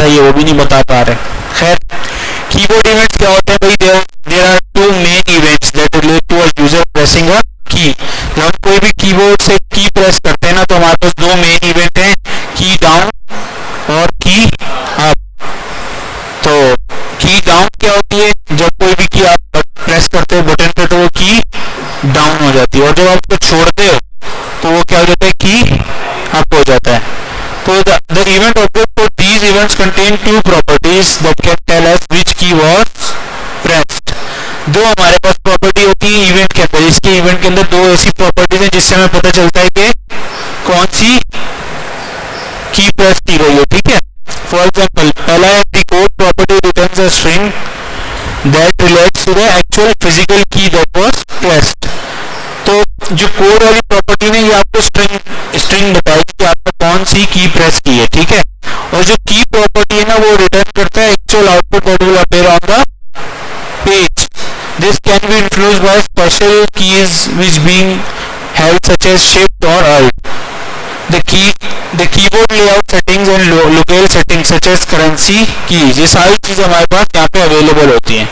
था, ये वो भी नहीं बता पा रहे। खैर, कीबोर्ड इवेंट्स क्या होते हैं भाई? There are two main events that relate to a user pressing a key. जब हम कोई भी कीबोर्ड से की प्रेस करते हैं ना, तो हमारे पास दो मेन इवेंट हैं, की डाउन और की अप। तो की डाउन क्या होती है? जब कोई भी की आप प्रेस करते हो बटन पे तो वो की डाउन हो जाती है, और जब आप उसको छोड़ते हो तो वो क्या हो जाता है? की अप हो जाता है। तो the event object for these events contain two properties that can tell us which key was pressed. दो हमारे पास प्रॉपर्टी होती है इवेंट के अंदर। इसके इवेंट के अंदर दो ऐसी प्रॉपर्टीज हैं जिससे हमें पता चलता है कि कौन सी की प्रेस की गई है। ठीक है, फॉर एग्जाम्पल, पहला है the code property returns a string that relates to the actual physical key that was pressed. तो जो कोड वाली प्रॉपर्टी में ये आपको स्ट्रिंग बताएगी कि आपने कौन सी की प्रेस की है। ठीक है, और जो की प्रॉपर्टी है ना वो रिटर्न करता है actual output that will appear on the page. This can be influenced by special keys which being held such as shift और alt. the keyboard layout settings and locale settings such as currency keys, ये सारी चीजें हमारे पास यहाँ पे available होती हैं।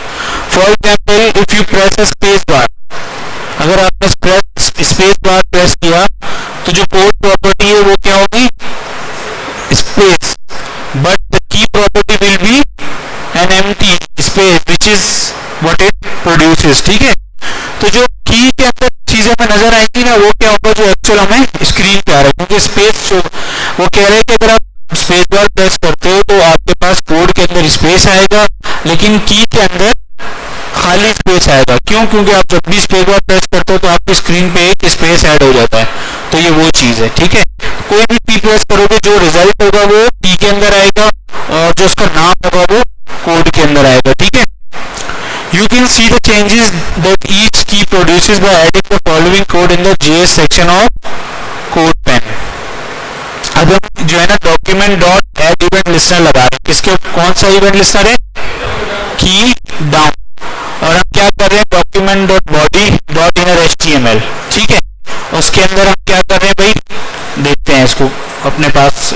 For example, if you press a space bar, अगर आपने स्पेस बार प्रेस किया तो जो कोड प्रॉपर्टी है वो क्या होगी? Space, but the key property will be an empty space which is what it produces. ठीक है, तो जो की के अंदर चीजें हमें नजर आएंगी ना वो क्या होगा? जो एक्चुअल हमें स्क्रीन पे आ रहा है, क्योंकि स्पेस शो वो कह रहे हैं कि अगर आप स्पेस बार प्रेस करते हो तो आपके पास कोड के अंदर स्पेस आएगा, लेकिन की के अंदर खाली स्पेस आएगा। क्यों? क्योंकि आप जब भी स्पेस बार प्रेस करते हो तो आपकी स्क्रीन पे एक स्पेस ऐड हो जाता है। तो ये वो चीज है। ठीक है, कोई भी की प्रेस करोगे जो रिजल्ट होगा वो की के अंदर आएगा, और जो उसका नाम होगा वो कोड के अंदर आएगा। ठीक है, you can see the changes that each key produces by adding the following code in the JS section of CodePen. अब हम जो है ना document dot add event listener लगा रहे हैं। किसके? कौन सा इवेंट लिस्टनर है? की डाउन। और हम क्या कर रहे हैं? Document dot body dot inner HTML। ठीक है, उसके अंदर हम क्या कर रहे हैं भाई? देखते हैं इसको अपने पास।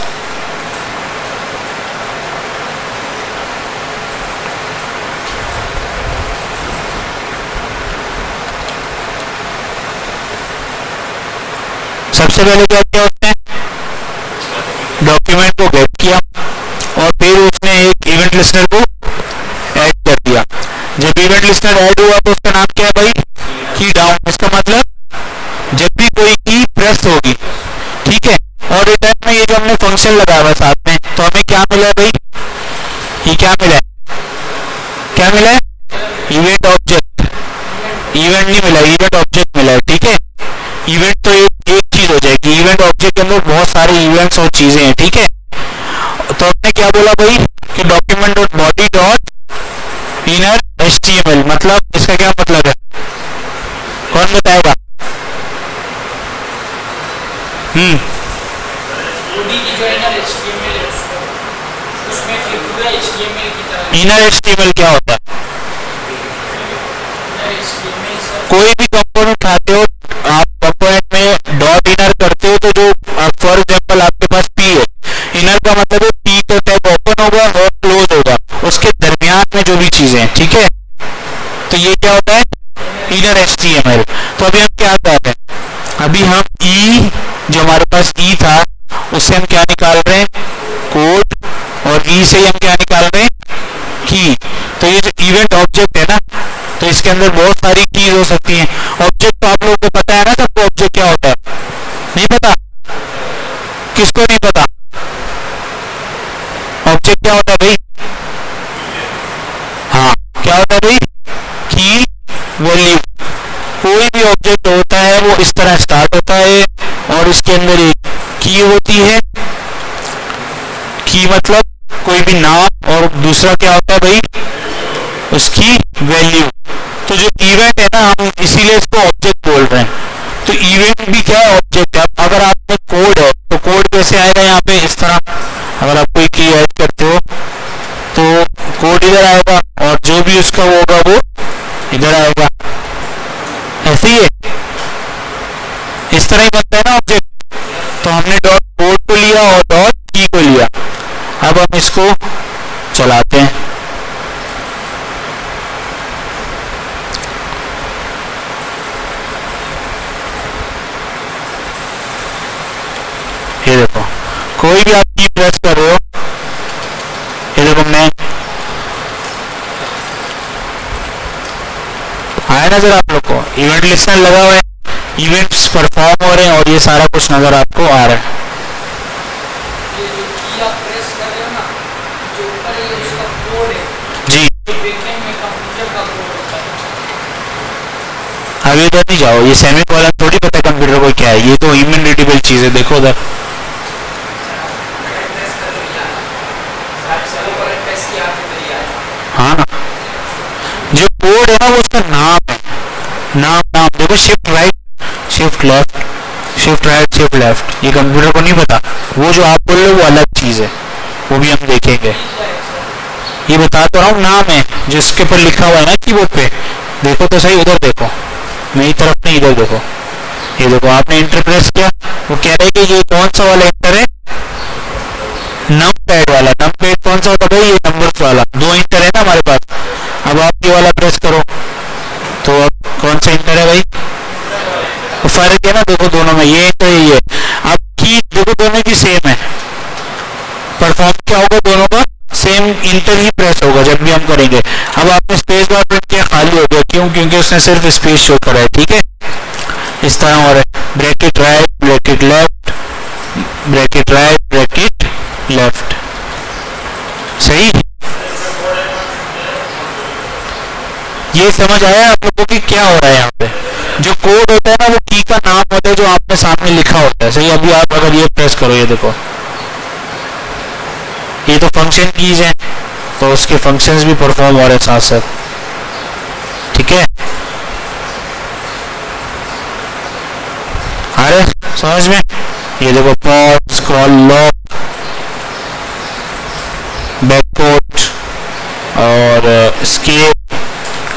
सबसे पहले क्या किया उसने? डॉक्यूमेंट को गेट किया और फिर उसने एक इवेंट लिस्टनर को ऐड कर दिया। जब इवेंट लिस्टनर ऐड हुआ तो उसका नाम क्या है भाई? की डाउन। इसका मतलब जब भी कोई की प्रेस होगी, ठीक है, और रिटर्न में ये जो हमने फंक्शन लगाया हुआ साथ में, तो हमें क्या मिला है भाई? ये क्या मिला है? क्या मिला है? Event object. इवेंट नहीं मिला, इवेंट ऑब्जेक्ट मिला है। ठीक है, इवेंट तो एक चीज हो जाएगी, इवेंट ऑब्जेक्ट के अंदर बहुत सारे इवेंट्स और चीजें हैं। ठीक है, तो हमने क्या बोला भाई कि document dot body dot inner HTML, मतलब इसका क्या मतलब है? कौन बताएगा? इनर HTML क्या होता है? कोई भी कंपोनेंट उठाते हो आप, कंपोनेंट में डॉट इनर करते हो तो जो फॉर एग्जांपल आपके पास पी है, इनर का मतलब है पी का टैब ओपन होगा और क्लोज होगा, उसके दरमियान में जो भी चीजें हैं। ठीक है, तो ये क्या होता है? Inner HTML। तो अभी हम क्या कर रहे हैं? अभी हम ई, जो हमारे पास ई था उससे हम क्या निकाल रहे हैं? कोड, और ई से हम क्या निकाल रहे हैं? की। तो ये जो इवेंट ऑब्जेक्ट है ना, तो इसके अंदर बहुत सारी कीज हो सकती हैं। ऑब्जेक्ट तो आप लोगों को पता है ना सबको, ऑब्जेक्ट क्या होता है? नहीं पता? किसको नहीं पता? ऑब्जेक्ट क्या होता है भाई? हाँ, क्या होता है भाई? की वैल्यू। कोई भी ऑब्जेक्ट होता है वो इस तरह स्टार्ट होता है और इसके अंदर एक की होती है। की मतलब कोई भी नाम, और दूसरा क्या होता है भाई? उसकी वैल्यू। तो जो इवेंट है ना, हम इसीलिए इसको ऑब्जेक्ट बोल रहे हैं। तो इवेंट भी क्या है? ऑब्जेक्ट है। अगर आपने कोड है तो कोड कैसे आएगा यहाँ पे? इस तरह अगर आप कोई की ऐड करते हो तो कोड इधर आएगा और जो भी उसका वो होगा वो इधर आएगा। ऐसे ही है, इस तरह ही बनता है ना ऑब्जेक्ट। तो हमने डॉट कोड को लिया और डॉट की को लिया। अब हम इसको कोई भी आप की प्रेस कर रहे हो, ये देखो मैं आया नजर आप लोग को, इवेंट लिस्टर लगा हुआ है, इवेंट्स परफॉर्म हो रहे हैं और ये सारा कुछ नजर आपको आ रहा है। ये जो की आप प्रेस कर रहे हो ना, जो ऊपर ये उसका कोड है, जी ये बैकएंड में कंप्यूटर का कोड होता है। आगे इधर नहीं जाओ, ये सेमी कॉलन थोड़ी पता है कंप्यूटर को क्या है, ये तो ह्यूमन रीडेबल चीज है। देखो उधर प्रेस कर लो यार, आप सेलो पर प्रेस किया आपने तो यार, हाँ ना, जो कोड है ना वो उसका नाम है, नाम नाम देखो, shift right, shift left, shift right, shift left, ये कंप्यूटर को नहीं पता। वो जो आप बोल रहे हो वो अलग चीज है, वो भी हम देखेंगे। ये बता तो रहा हूँ, नाम है जो इसके ऊपर लिखा हुआ है ना कीबोर्ड पे, देखो तो सही, उधर देखो, मेरी तरफ नहीं, इधर देखो, ये देखो आपने इंटर प्रेस किया, वो कह रहे हैं कि ये कौन सा वाला इंटर है, नम पैड वाला। नम पैड कौन सा होता है भाई, ये नंबर्स वाला, दो इंटर है ना हमारे पास। अब आप ये वाला प्रेस करो तो अब कौन सा इंटर है भाई, तो फर्क है ना, देखो दोनों में ये इंटर है, ये अब की देखो दोनों की सेम है, परफॉर्म क्या होगा, दोनों का सेम इंटर ही प्रेस होगा जब भी हम करेंगे। अब आपने स्पेस बार प्रिंट किया, खाली हो गया, क्यों, क्योंकि उसने सिर्फ स्पेस शो करा है, ठीक है, इस तरह हो रहा है, bracket right, bracket left, bracket right, bracket left, सही। ये समझ आया आप लोगों की क्या हो रहा है यहाँ पे, जो कोड होता है ना वो की का नाम होता है जो आपने सामने लिखा होता है, सही। अभी आप अगर ये प्रेस करो, ये देखो, ये तो फंक्शन कीज है, तो उसके फंक्शंस भी परफॉर्म हो रहे हैं साथ साथ, ठीक है, अरे समझ में। ये देखो पॉज, स्क्रॉल, लॉक, बैककोट और escape,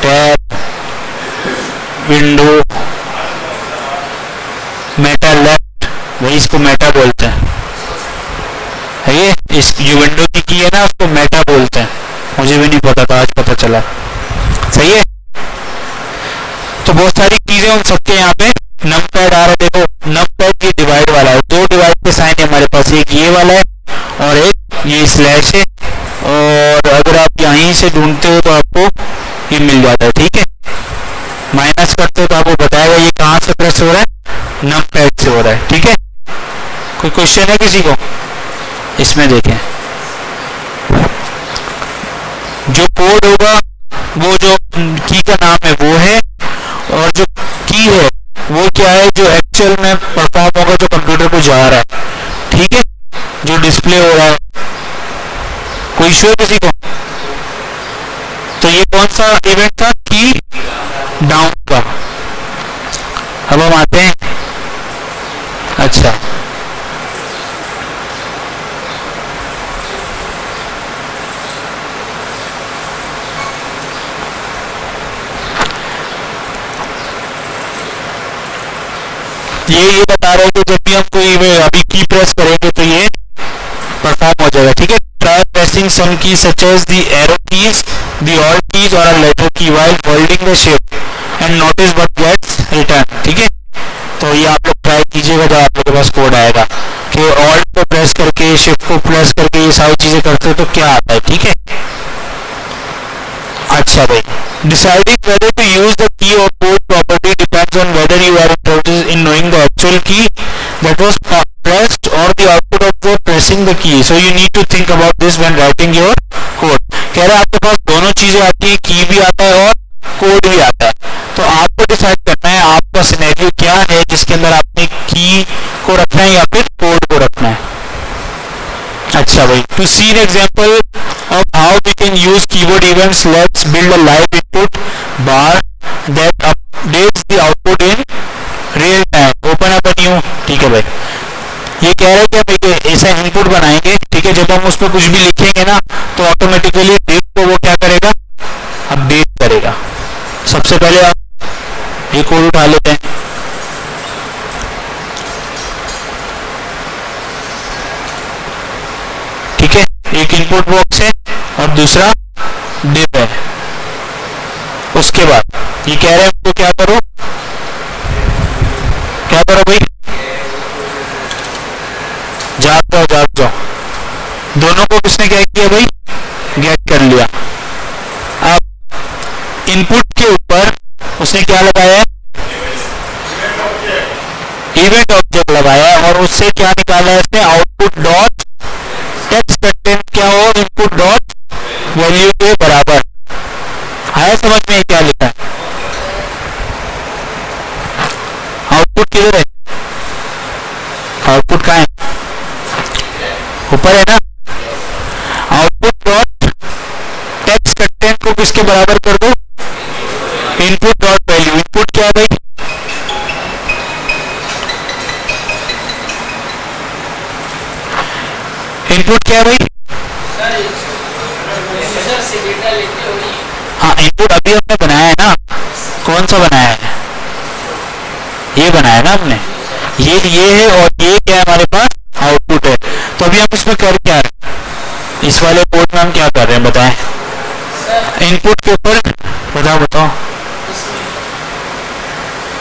tab, window, Meta left, वही इसको मेटा बोलते हैं, है ये, इस जो विंडो की है ना उसको मेटा बोलते हैं, मुझे भी नहीं पता था, आज पता चला, सही है। तो बहुत सारी चीजें उन सबके यहाँ पे नम पैड आ रहा है, देखो नम पैड ये डिवाइड वाला है, दो डिवाइड के साइन है हमारे पास, एक ये वाला है और एक ये स्लैश है, और अगर आप यहीं से ढूंढते हो तो आपको ये मिल जाता है, ठीक है। माइनस करते हो तो आपको बताएगा ये कहाँ से प्रेस हो रहा है, नम पैड से हो रहा है, ठीक है। कोई क्वेश्चन है किसी को, इसमें देखें, जो कोड होगा वो जो की का नाम है वो है, और जो की है वो क्या है, जो एक्चुअल में परफॉर्म होगा, जो कंप्यूटर को जा रहा है, ठीक है, जो डिस्प्ले हो रहा है। कोई इशू है किसी को, तो ये कौन सा इवेंट था, की डाउन का। अब हम आते हैं, अच्छा ये बता रहे हैं कि जब भी हम कोई अभी की प्रेस करेंगे तो ये परफॉर्म हो जाएगा, ठीक है। Try pressing some key such as the arrow keys, the all keys और a letter key while holding the shift and notice what gets return, ठीक है। तो ये आप लोग ट्राई कीजिएगा जब आप लोगों के पास कोड आएगा कि ऑल्ट को प्रेस करके, शिफ्ट को प्रेस करके ये सारी चीजें करते हो तो क्या आता है, ठीक है। अच्छा भाई, deciding whether to use the key or code property depends on whether you are interested in knowing the actual key that was pressed or the output of the pressing the key. So you need to think about this when writing your code. कह रहा है आपके पास दोनों चीजें आती है, की भी आता है और कोड भी आता है, तो आपको डिसाइड करना है आपका सिनेरियो क्या है जिसके अंदर आपने की को रखना है या फिर कोड को रखना है। अच्छा भाई, to see an example of how we can use keyboard events, let's build a live input bar that updates the output in real time. Open up a new, ठीक है भाई, ये कह रहे हैं कि हम ऐसा इनपुट बनाएंगे, ठीक है, जब हम उसमें कुछ भी लिखेंगे ना तो ऑटोमेटिकली डेट को वो क्या करेगा, अपडेट करेगा। सबसे पहले आप ये कोड उठा लेते हैं, ठीक है, एक इनपुट बॉक्स है और दूसरा डिव है। उसके बाद ये कह रहे हैं आपको क्या करो, क्या करो भाई, जाग जाओ। दोनों को किसने क्या किया भाई, गेट कर लिया। अब इनपुट के ऊपर उसने क्या लगाया, इवेंट ऑब्जेक्ट लगाया और उससे क्या निकाला है इसने, आउटपुट डॉट टेक्स्ट कंटेंट क्या हो, इनपुट डॉट वैल्यू के बराबर। आया समझ में क्या लिखा है, आउटपुट किधर है, आउटपुट कहाँ है, ऊपर है ना। आउटपुट डॉट टेक्स्ट कंटेंट को किसके बराबर कर दो, इनपुट डॉट वैल्यू। इनपुट क्या है भाई, इनपुट क्या है भाई, यूजर से डेटा लेते हो। हाँ इनपुट अभी हमने बनाया है ना, कौन सा बनाया है, ये बनाया है ना हमने, ये है और ये क्या है हमारे पास, आउटपुट है। तो अभी हम इसमें कर क्या रहे हैं, इस वाले कोड में हम क्या कर रहे हैं बताएं, इनपुट के ऊपर बताओ।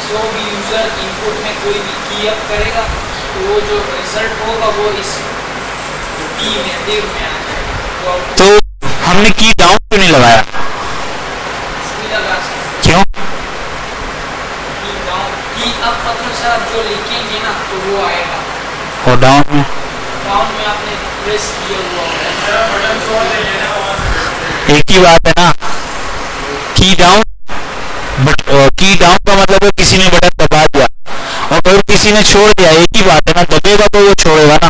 जो भी यूजर इनपुट में कोई भी की अप करेगा तो वो जो रिजल्ट होगा वो इस की में दिव में आ जाएगा। तो हमने की डाउन क्यों नहीं लगाया, लगा सकते क्यों, की डाउन की अप मतलब सर आप जो लिखेंगे ना तो वो आएगा, और डाउन में आपने प्रेस किया हुआ एक ही बात है ना, की डाउन, बट की डाउन का मतलब है किसी ने बटन दबा दिया और फिर किसी ने छोड़ दिया, एक ही बात है ना, दबेगा तो वो छोड़ेगा ना।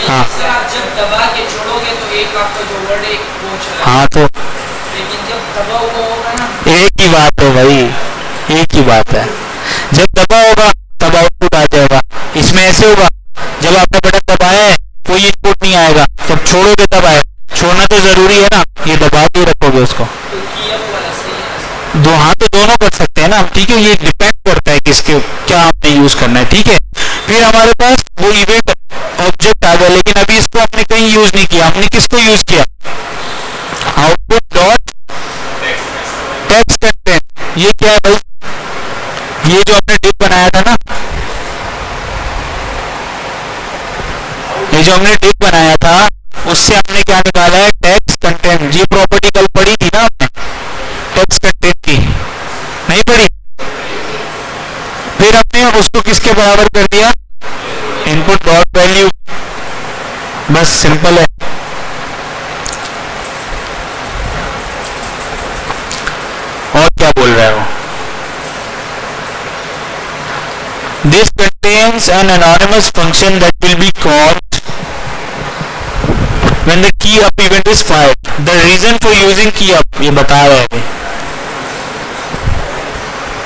हाँ सर आप जब दबा के छोड़ोगे तो एक आपका जो वर्ड है वो चला, हाँ तो लेकिन जब दबा हुआ होगा ना एक ही बात है भाई, एक ही बात है, जब दबा होगा तब आउटपुट आ जाएगा। इसमें ऐसे होगा जब आपने बटन दबाया है कोई इनपुट नहीं आएगा, जब छोड़ोगे तब आए, छोड़ना तो जरूरी है ना, ये दबा के रखोगे उसको। तो की अप वाला सही है दो हाँ तो दोनों कर सकते हैं ना हम, ठीक है, ये डिपेंड करता है किसके क्या आपने यूज करना है, ठीक है। फिर हमारे पास वो इवेंट ऑब्जेक्ट आ गया, लेकिन अभी इसको हमने कहीं यूज नहीं किया, हमने किसको यूज किया, आउटपुट डॉट टेक्स्ट कंटेंट। ये क्या है भाई, ये जो हमने डिव बनाया था ना, ये जो हमने डिव बनाया था उससे हमने क्या निकाला है, टेक्स्ट कंटेंट। ये प्रॉपर्टी कल पढ़ी थी ना आपने, टेक्स्ट कंटेंट की नहीं पढ़ी, फिर हमने उसको किसके बराबर कर दिया, इनपुट डॉट वैल्यू, बस सिंपल है। और क्या बोल रहा है वो, this contains an anonymous function that will be called when the key up event is fired. The reason for using key up, ये बता रहा है अभी,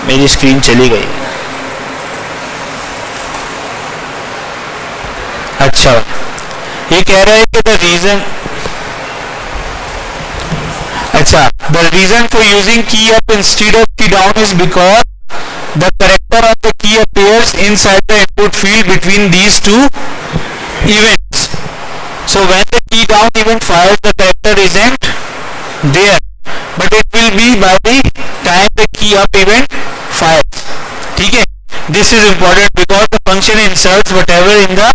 मेरी स्क्रीन चली गई, अच्छा ये कह रहा है कि the reason, अच्छा the reason for using key up instead of key down is because the character of the key appears inside the input field between these two events. So when the key down event fires, the character isn't there, but it will be by the time the key up event fires. ठीक है, this is important because the function inserts whatever in the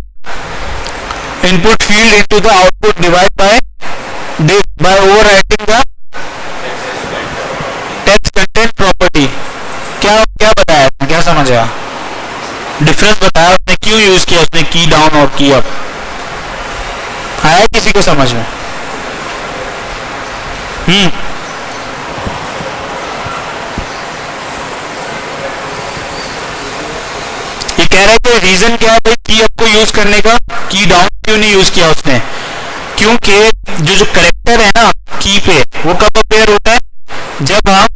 input field into the output device by overwriting the text content property. क्या क्या बताया, क्या समझा, difference बताया उसने, क्यों यूज किया उसने की डाउन और की अप, आया किसी को समझ में? ये कह रहा है कि रीजन क्या है भाई की अप को यूज करने का, की डाउन क्यों नहीं यूज किया उसने, क्योंकि जो करेक्टर है ना की पे वो कब अपेयर होता है, जब हम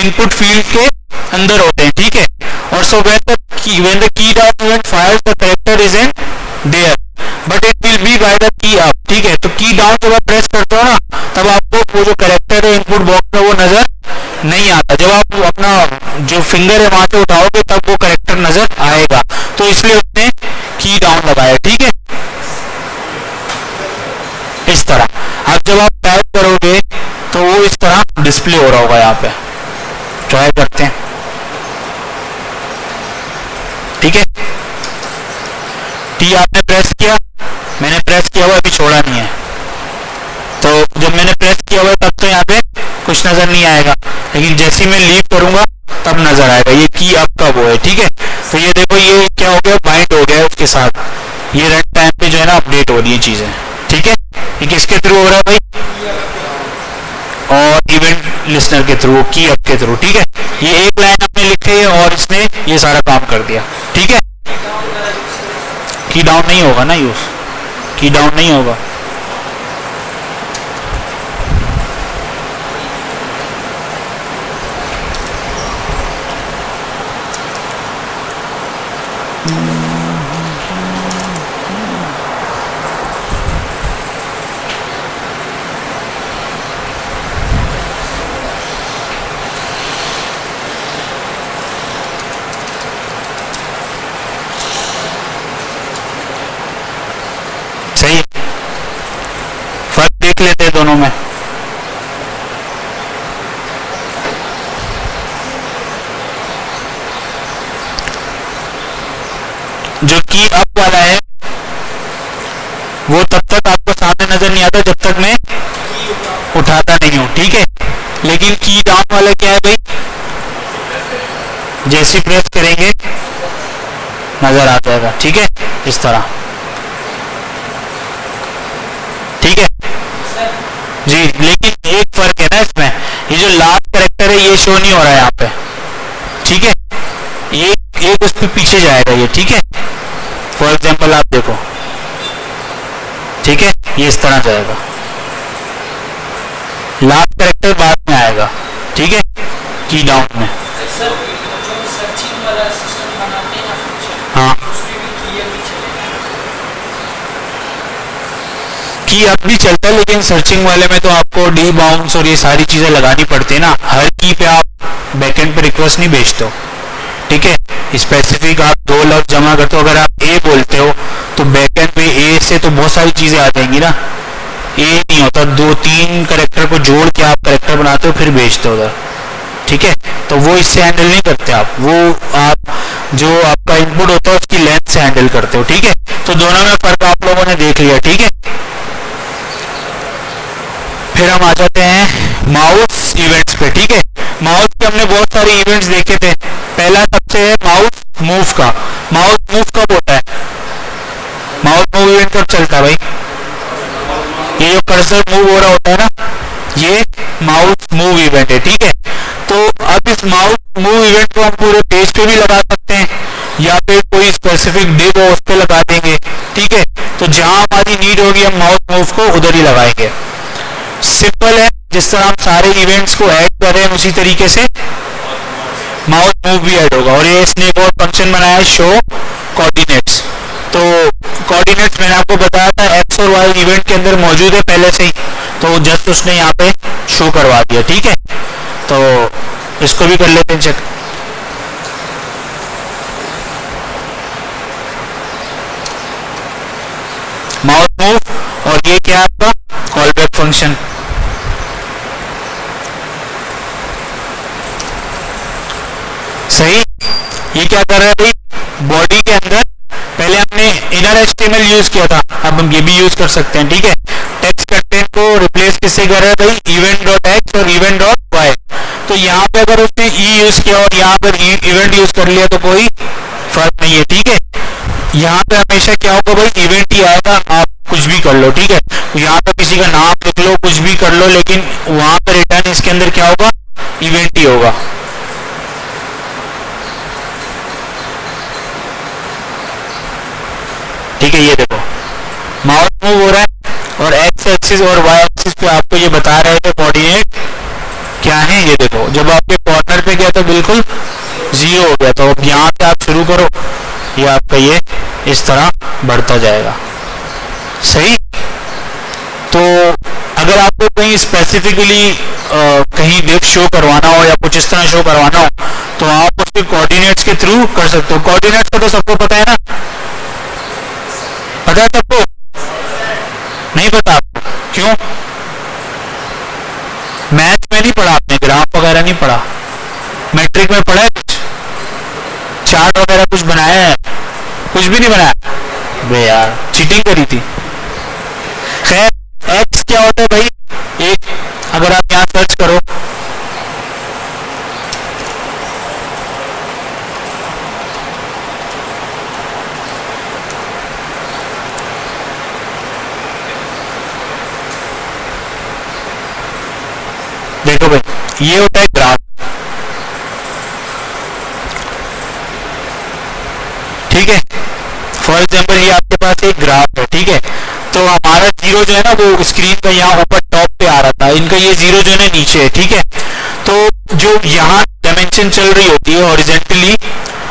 इनपुट फील्ड के अंदर होते हैं, ठीक है। और सो when the key down event fires, the character isn't there but it will be by the key up, ठीक है। तो की डाउन जब आप प्रेस करते हो ना तब आपको वो जो कैरेक्टर है इनपुट बॉक्स में वो नजर नहीं आता, जब आप अपना जो फिंगर है वहां से उठाओगे तब वो कैरेक्टर नजर आएगा, तो इसलिए उसने की डाउन लगाया, ठीक है। इस तरह अब जब आप टाइप करोगे तो वो इस तरह डिस्प्ले हो रहा होगा, यहाँ पे ट्राई करते हैं, ठीक है। टी आपने प्रेस किया, प्रेस किया हुआ, अभी छोड़ा नहीं है, तो जब मैंने प्रेस किया हुआ तब तो यहाँ पे कुछ नजर नहीं आएगा, लेकिन जैसे ही मैं लीव करूंगा तब नजर आएगा। ये की अप का वो है, ठीक है। तो ये देखो ये क्या हो गया, बाइंड हो गया है उसके साथ, ये रन टाइम पे जो है ना अपडेट हो रही है चीजें, ठीक है। ये किसके थ्रू हो रहा है भाई, और इवेंट लिस्नर के थ्रू, की अप के थ्रू, ठीक है। ये एक लाइन हमने लिखी है और इसने ये सारा काम कर दिया, ठीक है। की डाउन नहीं होगा ना यूज, की डाउन नहीं होगा। सही, फर्क देख लेते हैं दोनों में। जो की अप वाला है वो तब तक आपको सामने नजर नहीं आता जब तक मैं उठाता नहीं हूं, ठीक है। लेकिन की डाउन वाला क्या है भाई, जैसे प्रेस करेंगे नजर आ जाएगा, ठीक है, इस तरह, ठीक है जी। लेकिन एक फर्क है ना इसमें, ये जो लास्ट कैरेक्टर है ये शो नहीं हो रहा है यहाँ पे, ठीक है। एक उस पे पीछे जाएगा ये, ठीक है। फॉर एग्जांपल आप देखो, ठीक है, ये इस तरह जाएगा, लास्ट कैरेक्टर बाद में आएगा, ठीक है, की डाउन में। सर जो सर्चिंग वाला सिस्टम बनाते हैं ना फंक्शन, हाँ, उसमें भी की अप ही चलेगा। की अप भी चलता है, लेकिन सर्चिंग वाले में तो आपको डी बाउंस और ये सारी चीजें लगानी पड़ती है ना। हर की पे आप बैकएंड पे रिक्वेस्ट नहीं भेजते हो, ठीक है। स्पेसिफिक आप दो लफ्ज जमा करते हो, अगर आप ए बोलते हो तो बैकएंड पे ए से तो बहुत सारी चीजें आ जाएंगी ना। ए नहीं होता, 2-3 कैरेक्टर को जोड़ के आप कैरेक्टर बनाते हो फिर भेजते हो उधर, ठीक है। तो वो इससे हैंडल नहीं करते आप, वो आप जो आपका इनपुट होता है उसकी लेंथ से हैंडल करते हो, ठीक है। तो दोनों में फर्क आप लोगों ने देख लिया, ठीक है। फिर हम आ जाते हैं माउस इवेंट्स पे, ठीक है। माउस के हमने बहुत सारे इवेंट्स देखे थे। पहला सबसे है माउस मूव का। माउस मूव कब होता है, माउस मूव इवेंट कब चलता है भाई, ये जो कर्सर मूव हो रहा होता है ना, ये माउस मूव इवेंट है, ठीक है। तो अब इस माउस मूव इवेंट को हम पूरे पेज पे भी लगा सकते हैं, या फिर कोई स्पेसिफिक डिव हो उस पर लगा देंगे, ठीक है। तो जहां हमारी नीड होगी हम माउस मूव को उधर ही लगाएंगे। सिंपल है, जिस तरह हम सारे इवेंट्स को ऐड कर रहे हैं उसी तरीके से माउस मूव भी ऐड होगा। और ये इसने एक और फंक्शन बनाया है, शो कोऑर्डिनेट्स। तो कोऑर्डिनेट्स मैंने आपको बताया था एक्स और वाई इवेंट के अंदर मौजूद है पहले से ही, तो जस्ट उसने यहाँ पे शो करवा दिया, ठीक है। तो इसको भी कर लेते हैं चेक। माउस मूव, और ये क्या है आपका कॉल बैक फंक्शन। सही, ये क्या कर रहा है भाई, बॉडी के अंदर पहले हमने इनर एचटीएमएल यूज किया था, अब हम ये भी यूज कर सकते हैं, ठीक है। टेक्स्ट कंटेंट को रिप्लेस किससे कर रहा है भाई, इवेंट डॉट एक्स और इवेंट डॉट वाई। तो यहाँ पे अगर उसने ई यूज किया और यहाँ पर इवेंट यूज कर लिया तो कोई फर्क नहीं है, ठीक है। यहाँ पे हमेशा क्या होगा भाई, इवेंट ही आएगा, आप कुछ भी कर लो, ठीक है। यहाँ पे किसी का नाम लिख लो, कुछ भी कर लो, लेकिन वहां पर रिटर्न इसके अंदर क्या होगा, इवेंट ही होगा। ठीक है, ये देखो माउस मूव हो रहा है और एक्स एक्सिस और वाई एक्सिस पे आपको ये बता रहे थे कोऑर्डिनेट क्या है। ये देखो जब आपके कॉर्नर पे गया तो बिल्कुल 0 हो गया, तो अब यहाँ से आप शुरू करो, ये आपका ये इस तरह बढ़ता जाएगा। सही, तो अगर आपको कहीं स्पेसिफिकली कहीं डिव शो करवाना हो या कुछ इस तरह शो करवाना हो तो आप उसके कोऑर्डिनेट्स के थ्रू कर सकते हो। कोऑर्डिनेट्स का तो सबको पता है ना, पता है सबको, नहीं पता आपको, क्यों? मैथ में नहीं पढ़ा आपने, ग्राफ वगैरह नहीं पढ़ा, मैट्रिक में पढ़ा है कुछ, चार्ट वगैरह कुछ बनाया है, कुछ भी नहीं बनाया बे यार, चीटिंग करी थी। होता है भाई एक, अगर आप यहाँ सर्च करो देखो भाई ये होता है ग्राफ, ठीक है। फॉर एग्जाम्पल ये आपके पास एक ग्राफ है, ठीक है। तो हमारा जीरो जो है ना वो स्क्रीन का यहाँ ऊपर टॉप पे आ रहा था, इनका ये जीरो जो है ना नीचे है, ठीक है। तो जो यहाँ डायमेंशन चल रही होती है हॉरिजॉन्टली,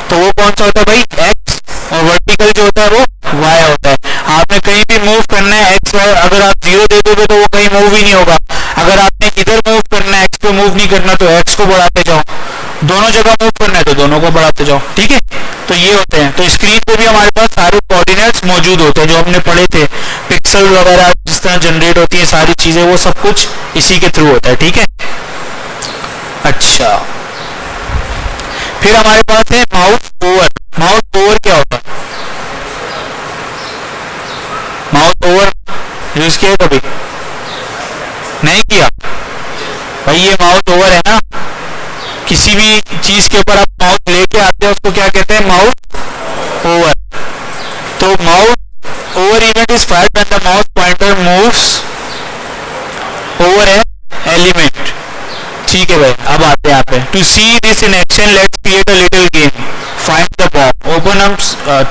तो वो कौन सा होता है भाई एक्स, और वर्टिकल जो होता है वो वाई होता है। आपने कहीं भी मूव करना है एक्स वाई, अगर आप जीरो दे दोगे तो वो कहीं मूव ही नहीं होगा। अगर आपने इधर मूव करना है एक्स पे मूव नहीं करना तो एक्स को बढ़ाते जाओ, दोनों जगह मूव करना है तो दोनों को बढ़ाते जाओ, ठीक है। तो ये होते हैं। तो स्क्रीन पे भी हमारे पास सारे कोऑर्डिनेट्स मौजूद होते हैं जो हमने पढ़े थे, पिक्सल वगैरह जिस तरह जनरेट होती है सारी चीजें, वो सब कुछ इसी के थ्रू होता है, ठीक है। अच्छा, फिर हमारे पास है माउस ओवर। माउस ओवर क्या होता है? माउस ओवर यूज किया कभी? नहीं किया भाई। ये माउस ओवर है ना, किसी भी चीज के ऊपर आप माउस लेके आते हैं उसको क्या कहते हैं? Mouse over. तो mouse over event is fired when the mouse pointer moves over an element, ठीक है भाई। अब आते हैं यहाँ पे, to see this in action let's create a little game, find the bomb open हम,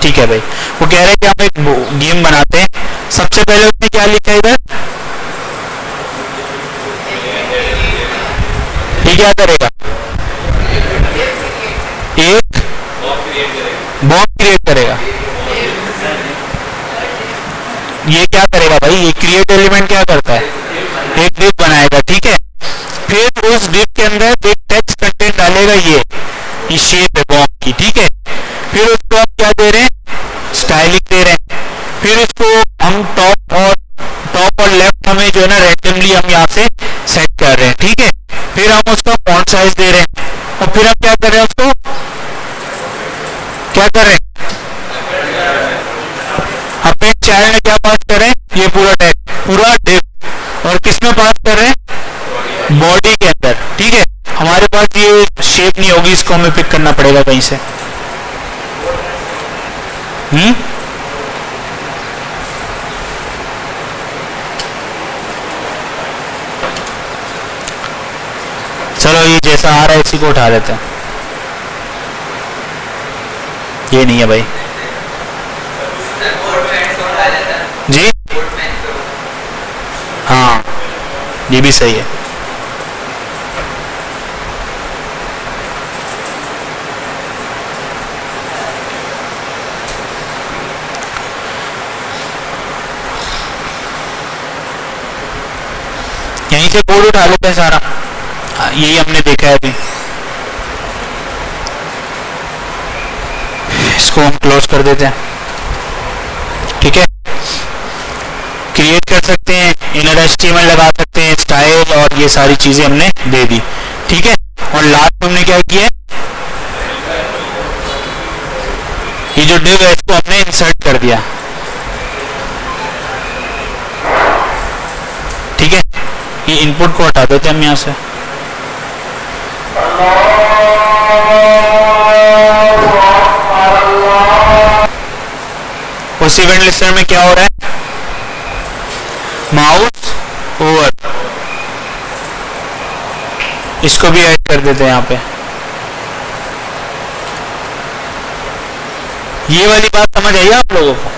ठीक है भाई। वो कह रहे हैं कि हम एक गेम बनाते हैं। सबसे पहले उसने क्या लिखा है इधर? ये क्या करेगा? एक बॉम्ब क्रिएट करेगा। ये क्या करेगा भाई? ये क्रिएट एलिमेंट क्या करता है? एक डिप बनाएगा, ठीक है। फिर उस डिप के अंदर एक टेक्स्ट कंटेंट डालेगा, ये शेप है बॉम्ब की, ठीक है। फिर उसको हम क्या दे रहे हैं? स्टाइलिंग दे रहे हैं। फिर उसको हम टॉप और लेफ्ट हमें जो है ना रैंडमली हम यहाँ से सेट कर रहे हैं, ठीक है। फिर हम उसका फॉन्ट साइज दे रहे हैं, और फिर हम क्या कर रहे हैं? उसको क्या कर रहे हैं? अपने चाइल्ड में क्या पास कर रहे हैं? ये पूरा टैग, पूरा डिप। और किस में पास कर रहे हैं? बॉडी के अंदर, ठीक है। हमारे पास ये शेप नहीं होगी, इसको हमें पिक करना पड़ेगा कहीं से। चलो ये जैसा आ रहा है इसी को उठा लेते हैं। ये नहीं है भाई जी, हाँ ये भी सही है। यहीं से कोड उठा लेते हैं सारा, यही हमने देखा है अभी। इसको हम क्लोज कर देते हैं, ठीक है। क्रिएट कर सकते हैं, इनर एचटीएमएल लगा सकते हैं, स्टाइल और ये सारी चीजें हमने दे दी, ठीक है। और लास्ट में हमने क्या किया? ये जो डिव है इसको हमने इंसर्ट कर दिया, ठीक है। ये इनपुट को हटा देते हैं हम यहाँ से। उस इवेंट लिस्टर में क्या हो रहा है? माउस ओवर, इसको भी ऐड कर देते हैं यहाँ पे। ये वाली बात समझ आई आप लोगों को?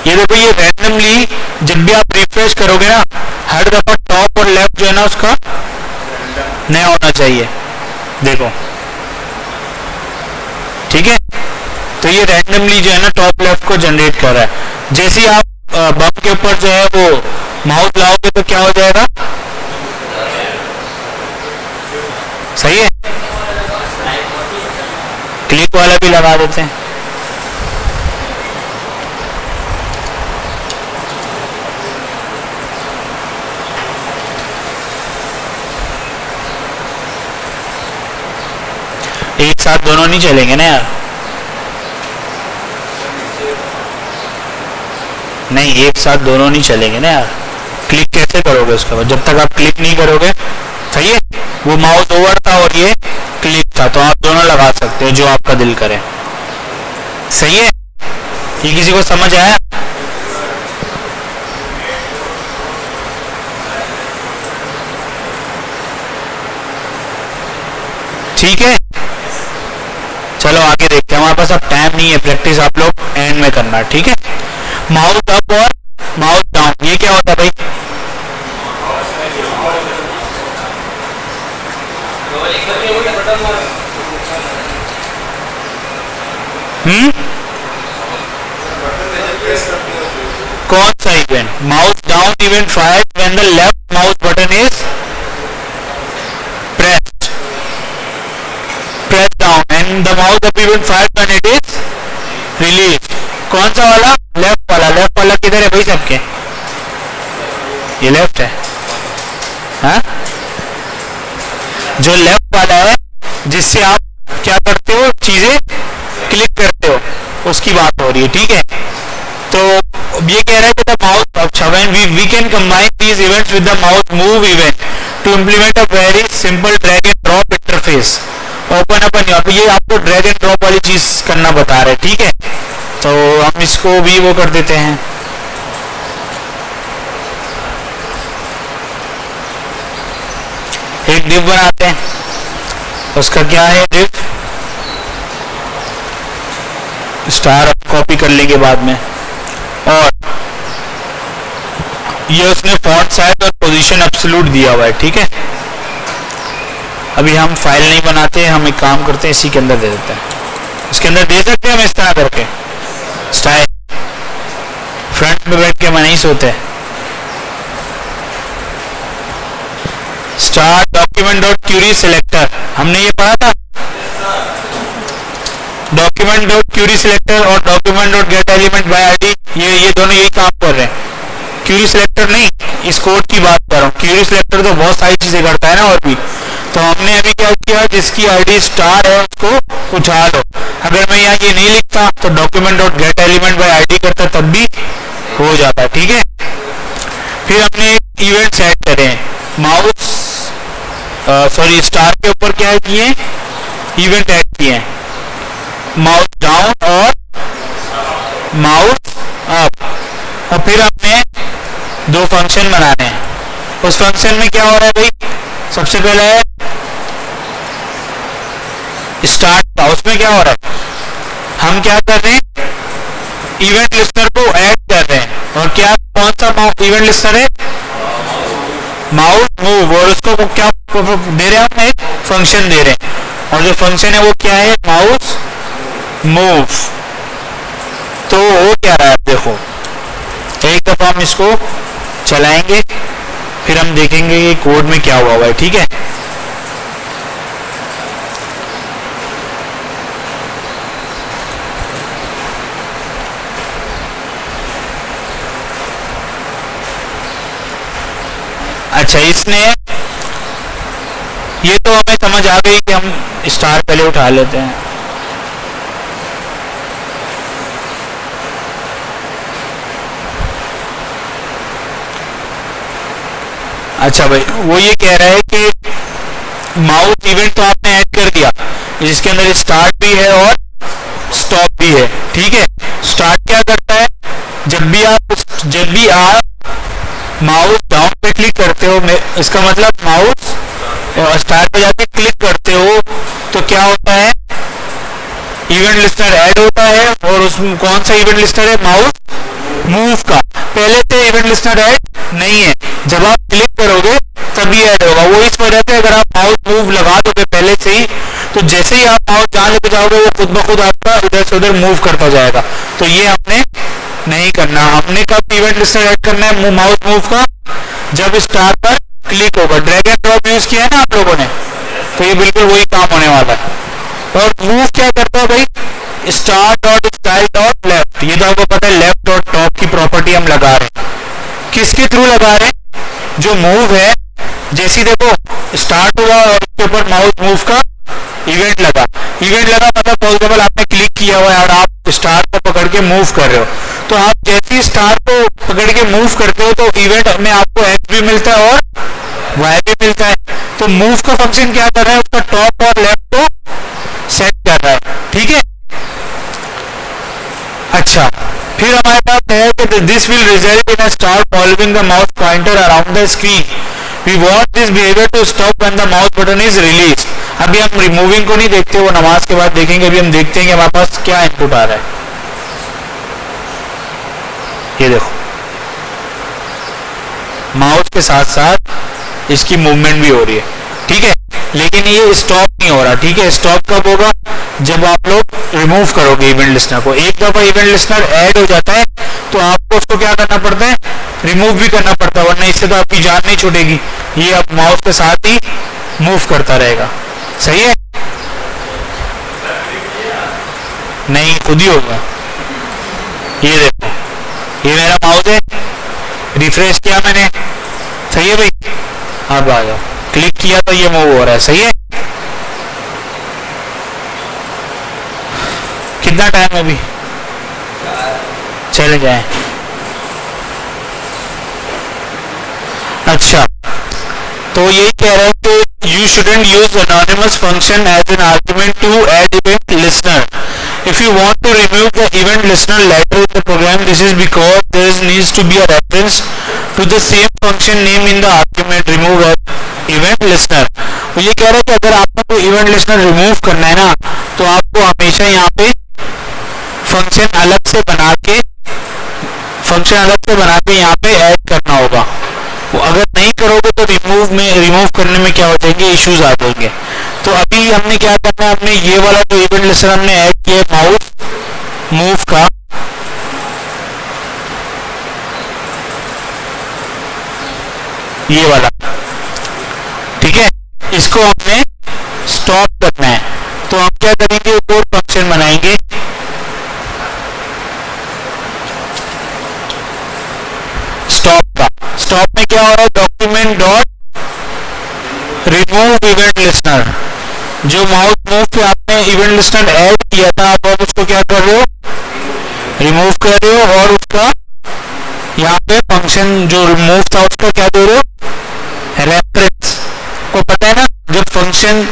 ये देखो, ये रैंडमली जब भी आप रिफ्रेश करोगे ना, हर दफा टॉप और लेफ्ट जो है ना उसका नया होना चाहिए, देखो, ठीक है। तो ये रैंडमली जो है ना टॉप लेफ्ट को जनरेट कर रहा है। जैसे ही आप बम के ऊपर जो है वो माउस लाओगे तो क्या हो जाएगा? सही है। क्लिक वाला भी लगा देते हैं। एक साथ दोनों नहीं चलेंगे ना यार। नहीं, एक साथ दोनों नहीं चलेंगे ना यार। क्लिक कैसे करोगे उसके बाद, जब तक आप क्लिक नहीं करोगे, सही है। वो माउस ओवर था और ये क्लिक था, तो आप दोनों लगा सकते हो जो आपका दिल करे, सही है। ये किसी को समझ आया? ठीक है, चलो आगे देखते हैं। हमारे पास अब टाइम नहीं है, प्रैक्टिस आप लोग एंड में करना, ठीक है। माउस अप और माउस डाउन, ये क्या होता है भाई? कौन सा event? Mouse down event fired when the left mouse button is pressed down and the mouse up event fired when it is released. कौन सा वाला? लेफ्ट वाला। लेफ्ट वाला किधर है भाई सबके? ये लेफ्ट है, हाँ? जो लेफ्ट वाला है जिससे आप क्या करते हो, चीजें क्लिक करते हो, उसकी बात हो रही है, ठीक है। तो ये कह रहा है कि द माउस, अच्छा, when we can combine these events with the mouse move event to implement a very simple drag and drop interface. Open अपन, ये आपको ड्रैग एंड ड्रॉप वाली चीज करना बता रहे हैं, ठीक है। तो हम इसको भी वो कर देते हैं, एक डिव बनाते हैं। उसका क्या है डिव? स्टार कॉपी कर लेंगे बाद में, और ये उसने फॉन्ट साइज और पोजीशन एब्सोल्यूट दिया हुआ है, ठीक है। अभी हम फाइल नहीं बनाते, हम एक काम करते हैं, इसी के अंदर दे देते हैं। इसके अंदर दे सकते हैं हम इस तरह करके स्टाइल, फ्रंट में बैठ के मैं नहीं सोते। Star document dot Curie selector, हमने ये पढ़ा था। डॉक्यूमेंट डॉट क्यूरी सिलेक्टर और document dot gate element by ID, ये दोनों यही काम कर रहे हैं। क्यूरी सिलेक्टर नहीं, इस कोड की बात कर रहा हूँ। क्यूरी सिलेक्टर तो बहुत सारी चीजें करता है ना, और भी। तो हमने अभी क्या किया, जिसकी आईडी स्टार है उसको उठा लो। अगर मैं यहाँ ये नहीं लिखता तो document dot gate element by ID करता, तब भी हो जाता, ठीक है। फिर हमने इवेंट सेट करे, माउस सॉरी स्टार के ऊपर क्या किए, इवेंट ऐड किए, माउस डाउन और माउस अप। और फिर हमने दो फंक्शन बनाने हैं। उस फंक्शन में क्या हो रहा है भाई, सबसे पहले है स्टार्ट था, उसमें क्या हो रहा है, हम क्या कर रहे हैं, इवेंट लिस्टर को ऐड कर रहे हैं। और क्या, कौन सा इवेंट लिस्टर है? माउस मूव, और उसको क्या दे रहे हैं, हम एक फंक्शन दे रहे हैं, और जो फंक्शन है वो क्या है, माउस मूव। तो वो क्या रहा है, देखो एक दफा हम इसको चलाएंगे, फिर हम देखेंगे कि कोड में क्या हुआ है, ठीक है। अच्छा, इसने ये तो हमें समझ आ गई कि हम स्टार पहले उठा लेते हैं। अच्छा भाई, वो ये कह रहा है कि माउस इवेंट तो आपने ऐड कर दिया, जिसके अंदर स्टार्ट भी है और स्टॉप भी है, ठीक है। स्टार्ट क्या करता है, जब भी आप माउस डाउन पे क्लिक करते हो, इसका मतलब माउस स्टार्ट पे जाके क्लिक करते हो, तो क्या होता है, इवेंट लिस्टर ऐड होता है। और उसमें कौन सा इवेंट लिस्टर है, माउस मूव का। पहले से इवेंट लिस्टर ऐड नहीं है, जब आप क्लिक करोगे तभी ऐड होगा। वो इस वजह से अगर आप माउस मूव लगा दोगे पहले से ही, तो जैसे ही आप माउस जहाँ लेके जाओगे वो खुद ब खुद आपका उधर से उधर मूव करता जाएगा। तो ये हमने नहीं करना। हमने कब इवेंट लिस्टर ऐड करना है माउस मूव का, जब स्टार पर क्लिक होगा। ड्रैग एंड ड्रॉप यूज किया है ना आप लोगों ने, तो ये बिल्कुल वही काम होने वाला है। और मूव क्या करता है भाई, star dot style dot left, ये तो आपको पता है लेफ्ट डॉट टॉप की प्रॉपर्टी हम लगा रहे हैं। किसके थ्रू लगा रहे हैं, जो मूव है, जैसी देखो स्टार्ट हुआ और उसके ऊपर माउस मूव का इवेंट लगा मतलब फॉर एग्जाम्पल आपने क्लिक किया हुआ है और आप स्टार को पकड़ के मूव कर रहे हो, तो आप जैसे ही स्टार को पकड़ के मूव करते हो तो इवेंट में आपको एक्स भी मिलता है और वाई भी मिलता है। तो मूव का फंक्शन क्या कर रहा है, उसका टॉप और लेफ्ट को सेट कर रहा है, ठीक है। अच्छा, फिर हमारे पास है कि this will result in a star following the mouse pointer around the screen. We want this behaviour to stop when the mouse button is release. अभी हम रिमूविंग को नहीं देखते, वो नमाज के बाद देखेंगे। अभी हम देखते हैं कि हमारे पास क्या इनपुट आ रहा है। ये देखो, माउस के साथ साथ इसकी मूवमेंट भी हो रही है, ठीक है, लेकिन ये स्टॉप नहीं हो रहा, ठीक है। स्टॉप कब होगा, जब आप लोग रिमूव करोगे इवेंट लिस्नर को। एक दफा इवेंट लिस्नर ऐड हो जाता है तो आपको उसको क्या करना पड़ता है, रिमूव भी करना पड़ता है, वरना इससे तो आपकी जान नहीं छूटेगी। ये अब माउस के साथ ही मूव करता रहेगा, सही है। नहीं, खुद ही होगा। ये देखो, ये मेरा माउस है, रिफ्रेश किया मैंने, सही है भाई। अब आ जाओ, क्लिक किया तो ये मूव हो रहा है, सही है। कितना टाइम है अभी, चले जाए। अच्छा, तो यही कह रहे हैं कि you shouldn't use anonymous function as an argument to add event listener. If you want to remove the event listener later in the program, this is because there needs to be a reference to the same function name in the argument remove event listener. तो ये कह रहे हैं कि अगर आपको कोई event listener remove करना है ना, तो आपको हमेशा यहाँ पे फंक्शन अलग से बना के यहाँ पे ऐड करना होगा। वो अगर नहीं करोगे तो रिमूव करने में क्या हो जाएंगे, इश्यूज आ जाएंगे। तो अभी हमने क्या करना है, हमने ये वाला जो इवेंट लिस्टर हमने ऐड किया माउस मूव का, ये वाला, ठीक है, इसको हमने स्टॉप करना है। तो हम क्या करेंगे, एक और फंक्शन बनाएंगे, स्टॉप का। स्टॉप में क्या हो रहा है, document dot remove event listener. जो माउस मूव पे आपने इवेंट लिस्नर ऐड किया था, आप उसको क्या कर रहे हो, रिमूव कर रहे हो, और उसका यहाँ पे फंक्शन जो रिमूव था उसका क्या दे रहे हो, रेफरेंस। को पता है ना, जब फंक्शन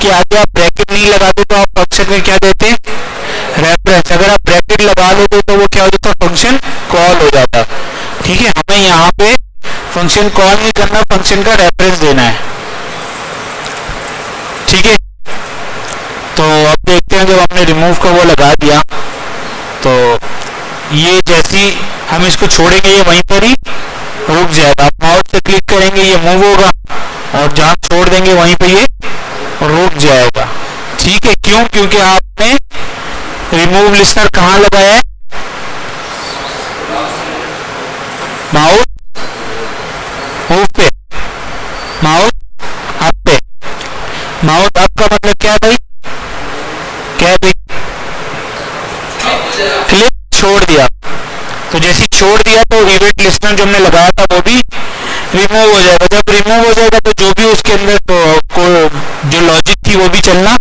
के आगे आप ब्रैकेट नहीं लगाते तो आप फंक्शन में क्या देते हैं, रेफरेंस। अगर आप ब्रैकेट लगा लेते तो वो क्या हो जाता, फंक्शन कॉल हो जाता, ठीक है। हमें यहाँ पे फंक्शन कॉल नहीं करना, फंक्शन का रेफरेंस देना है, ठीक है। तो अब देखते हैं, जब हमने रिमूव का वो लगा दिया तो ये जैसी हम इसको छोड़ेंगे ये वहीं पर ही रुक जाएगा। आप माउस से क्लिक करेंगे ये मूव होगा, और जहां छोड़ देंगे वहीं पे ये रुक जाएगा, ठीक है। क्यों, क्योंकि आपने रिमूव लिस्नर कहाँ लगाया है, माउस मूव पे, माउस अप पे। माउस अप का मतलब क्या भाई, क्या भाई, क्लिक छोड़ दिया। तो जैसे छोड़ दिया तो इवेंट लिस्नर जो हमने लगाया था वो भी रिमूव हो जाएगा। जब रिमूव हो जाएगा तो जो भी उसके अंदर तो जो लॉजिक थी वो भी चलना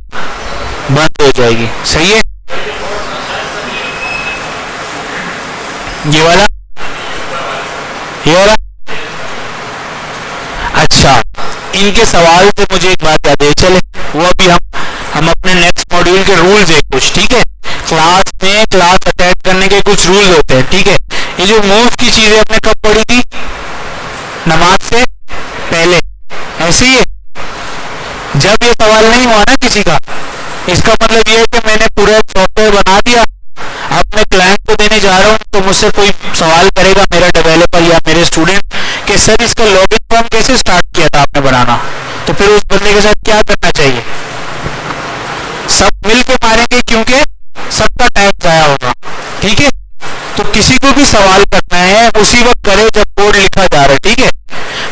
बंद हो जाएगी, सही है। ये वाला, ये वाला। अच्छा, इनके सवाल से मुझे एक बात याद है, चले वो अभी हम अपने नेक्स्ट मॉड्यूल के रूल्स है कुछ, ठीक है। क्लास में क्लास अटैच करने के कुछ रूल्स होते हैं, ठीक है। ये जो मूव की चीजें हमने कब पढ़ी थी, नमाज से पहले, ऐसे ही है। जब ये सवाल नहीं हुआ ना किसी का, इसका मतलब ये है कि मैंने पूरा सॉफ्टवेयर बना दिया, अब मैं क्लाइंट को देने जा रहा हूँ, तो मुझसे कोई सवाल करेगा मेरा डेवलपर या मेरे स्टूडेंट कि सर इसका लॉगिन फॉर्म कैसे स्टार्ट किया था आपने बनाना, तो फिर उस बंदे के साथ क्या करना चाहिए, सब मिल के मारेंगे क्योंकि सबका टाइम जाया होगा, ठीक है। तो किसी को भी सवाल करना है उसी वक्त करे जब कोड लिखा जा रहा है, ठीक है।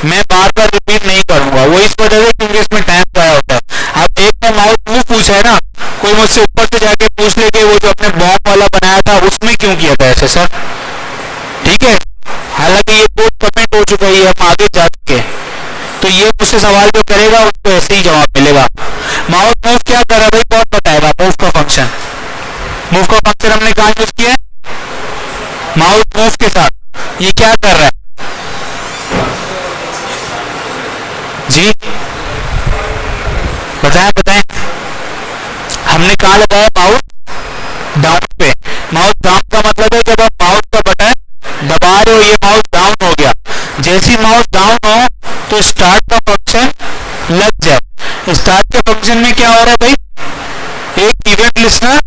मैं बार बार रिपीट नहीं करूंगा, वो इस वजह से क्योंकि इसमें टाइम जाया होता है। आप एक बार माउस मूव पूछा है ना, कोई मुझसे ऊपर से जाके पूछ ले कि वो जो अपने बॉम्ब वाला बनाया था उसमें क्यों किया था ऐसे सर, ठीक है। हालांकि ये कोड कमेंट हो चुका है, हम आगे जा चुके हैं, तो ये मुझसे सवाल जो करेगा उसको ऐसे ही जवाब मिलेगा। माउस मूव क्या कर रहा है भाई, कौन बताएगा, मूव का फंक्शन। मूव का फंक्शन हमने कहाँ यूज किया है, माउस मूव के साथ, ये क्या कर रहा है जी? बताएं बताएं। हमने कहाँ लगाया? माउस डाउन पे। माउस डाउन का मतलब है जब आप माउस का बटन दबा रहे हो, ये माउस डाउन हो गया। जैसे ही माउस डाउन हो तो स्टार्ट का फंक्शन लग जाए। स्टार्ट के फंक्शन में क्या हो रहा है भाई? एक इवेंट लिस्नर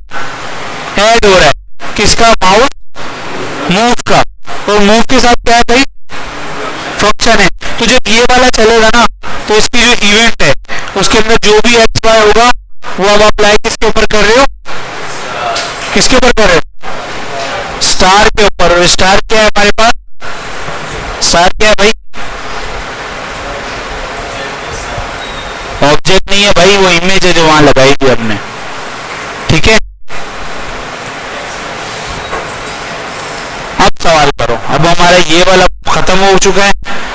ऐड हो रहा है। किसका? माउस मूव का। और मूव के साथ क्या है भाई? फंक्शन है। तो जब ये वाला चलेगा ना तो इसकी जो इवेंट है उसके अंदर जो भी एक्स वाई होगा वो अब अप्लाई किसके ऊपर कर रहे हो? किसके ऊपर कर रहे हो? स्टार के ऊपर। और स्टार क्या है हमारे पास? स्टार क्या है भाई? ऑब्जेक्ट नहीं है भाई, वो इमेज है जो वहां लगाई थी हमने। ठीक है, अब सवाल करो। अब हमारा ये वाला खत्म हो चुका है।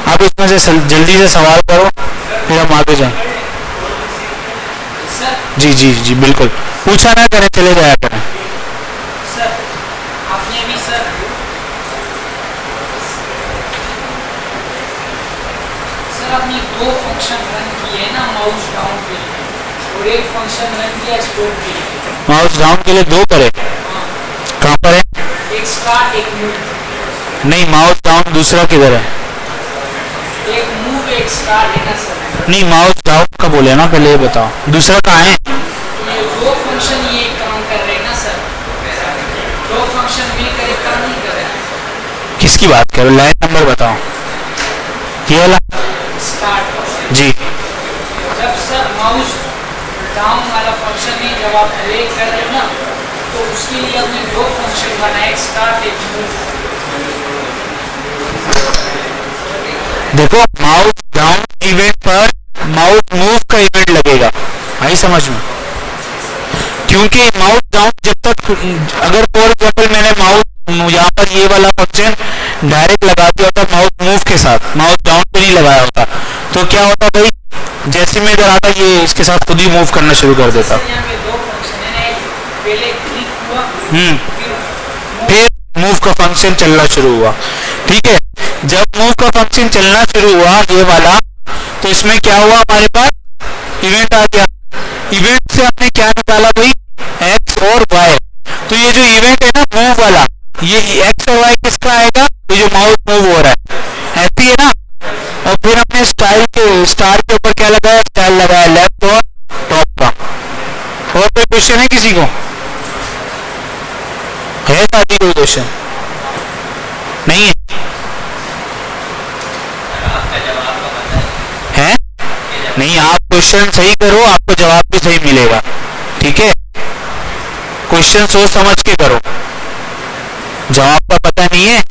अब इसमें से जल्दी से सवाल करो फिर हम आगे जाएं। जी जी जी बिल्कुल, पूछा ना करें, चले जाया करें। सर आपने अभी सर आपने दो फंक्शन रन किए ना माउस डाउन के लिए, और एक फंक्शन रन किया स्टोर के लिए। माउस डाउन के लिए दो करे? कहाँ पर है? एक स्टार्ट एक मूव। नहीं, माउस डाउन दूसरा किधर है? एक मूव एक स्टार्ट है ना सर? नहीं, माउस डाउन का बोले ना, पहले ये बताओ दूसरा कहाँ है? ये दो फंक्शन ये काम कर रहे हैं ना सर, दो फंक्शन मिलकर एक काम नहीं कर रहे हैं। किसकी बात करो? लाइन नंबर बताओ। ये वाला स्टार्ट जी। जब सर माउस डाउन वाला फंक्शन है जब आप प्ले कर रहे हो ना तो उसके लिए हमने दो फंक्शन बनाए, एक स्टार्ट एक मूव। देखो, माउस डाउन इवेंट पर माउस मूव का इवेंट लगेगा, आई समझ में? क्योंकि माउस डाउन जब तक, अगर फॉर एग्जाम्पल मैंने माउस यहाँ पर ये वाला फंक्शन डायरेक्ट लगा दिया होता माउस मूव के साथ, माउस डाउन पे नहीं लगाया होता, तो क्या होता भाई? जैसे मैं इधर आता ये इसके साथ खुद ही मूव करना शुरू कर देता। यहाँ पे दो फंक्शन है ना, पहले क्लिक हुआ फिर मूव का फंक्शन चलना शुरू हुआ। ठीक है, जब मूव का फंक्शन चलना शुरू हुआ ये वाला, तो इसमें क्या हुआ? हमारे पास इवेंट आ गया। इवेंट से हमने क्या निकाला भाई? एक्स और वाई। तो ये जो इवेंट है ना मूव वाला, ये एक्स और वाई किसका आएगा? ये जो माउस मूव हो रहा है, हैप्पी है ना? और फिर हमने स्टाइल के स्टार के ऊपर क्या लगाया? स्टाइल लगाया लेफ्ट और टॉप का। और कोई क्वेश्चन है किसी को? है बाकी कोई क्वेश्चन? नहीं है? नहीं, आप क्वेश्चन सही करो, आपको जवाब भी सही मिलेगा। ठीक है, क्वेश्चन सोच समझ के करो। जवाब का पता नहीं है